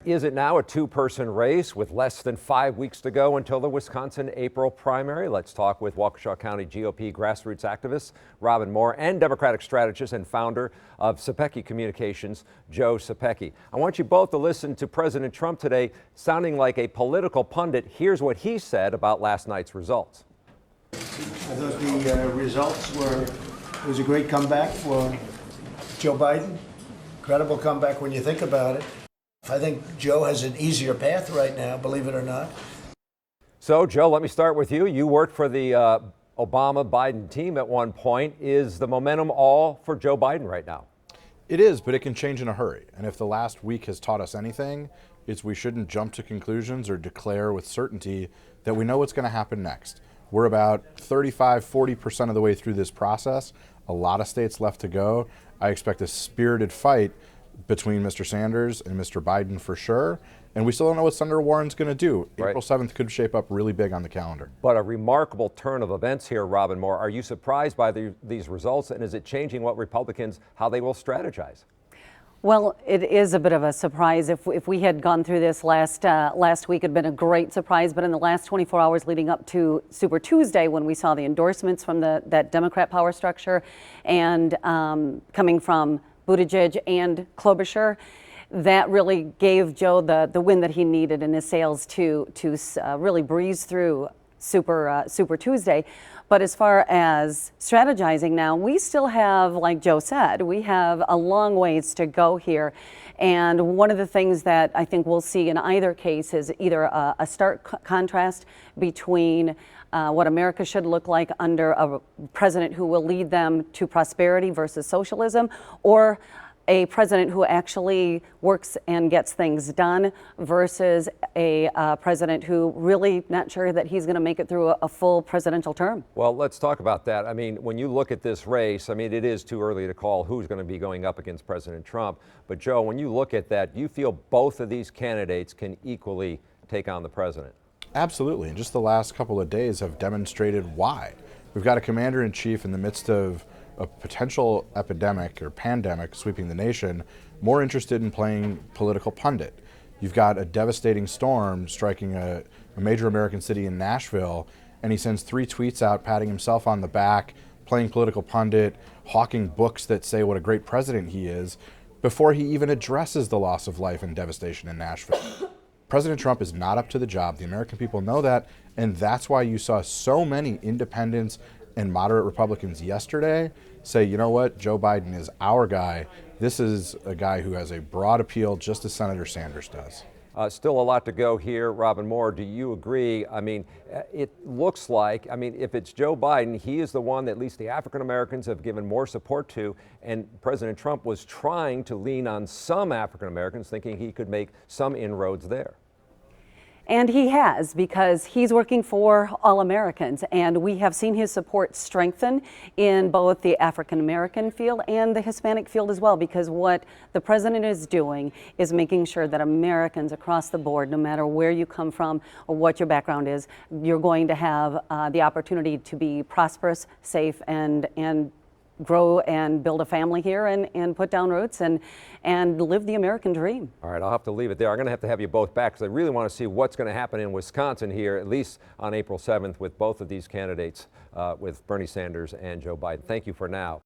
Is it now a two-person race with less than 5 weeks to go until the Wisconsin April primary? Let's talk with Waukesha County GOP grassroots activist Robin Moore and Democratic strategist and founder of Zepecki Communications, Joe Zepecki. I want you both to listen to President Trump today, sounding like a political pundit. Here's what he said about last night's results. I thought the results it was a great comeback for Joe Biden. Incredible comeback when you think about it. I think Joe has an easier path right now, believe it or not. So, Joe, let me start with you. You worked for the Obama-Biden team at one point. Is the momentum all for Joe Biden right now? It is, but it can change in a hurry. And if the last week has taught us anything, it's we shouldn't jump to conclusions or declare with certainty that we know what's going to happen next. We're about 35-40% of the way through this process. A lot of states left to go. I expect a spirited fight between Mr. Sanders and Mr. Biden for sure. And we still don't know what Senator Warren's going to do. Right. April 7th could shape up really big on the calendar. But a remarkable turn of events here, Robin Moore. Are you surprised by these results, and is it changing what Republicans, how they will strategize? Well, it is a bit of a surprise. If we had gone through this last week, it had been a great surprise. But in the last 24 hours leading up to Super Tuesday, when we saw the endorsements from that Democrat power structure and coming from Buttigieg and Klobuchar, that really gave Joe the win that he needed in his sails to really breeze through Super Tuesday. But as far as strategizing now, we still have, like Joe said, we have a long ways to go here. And one of the things that I think we'll see in either case is either a stark contrast between what America should look like under a president who will lead them to prosperity versus socialism, or a president who actually works and gets things done versus a president who really not sure that he's going to make it through a full presidential term. Well, let's talk about that. I mean, when you look at this race, I mean, it is too early to call who's going to be going up against President Trump. But Joe, when you look at that, you feel both of these candidates can equally take on the president? Absolutely. And just the last couple of days have demonstrated why. We've got a commander-in-chief in the midst of a potential epidemic or pandemic sweeping the nation, more interested in playing political pundit. You've got a devastating storm striking a major American city in Nashville, and he sends 3 tweets out patting himself on the back, playing political pundit, hawking books that say what a great president he is, before he even addresses the loss of life and devastation in Nashville. President Trump is not up to the job. The American people know that, and that's why you saw so many independents and moderate Republicans yesterday say, you know what, Joe Biden is our guy. This is a guy who has a broad appeal, just as Senator Sanders does. Still a lot to go here. Robin Moore, do you agree? I mean, it looks like, I mean, if it's Joe Biden, he is the one that at least the African Americans have given more support to, and President Trump was trying to lean on some African Americans, thinking he could make some inroads there. And he has, because he's working for all Americans, and we have seen his support strengthen in both the African American field and the Hispanic field as well, because what the president is doing is making sure that Americans across the board, no matter where you come from or what your background is, you're going to have the opportunity to be prosperous, safe, and grow and build a family here and put down roots and live the American dream. All right, I'll have to leave it there. I'm going to have you both back because I really want to see what's going to happen in Wisconsin here, at least on April 7th, with both of these candidates, with Bernie Sanders and Joe Biden. Thank you for now.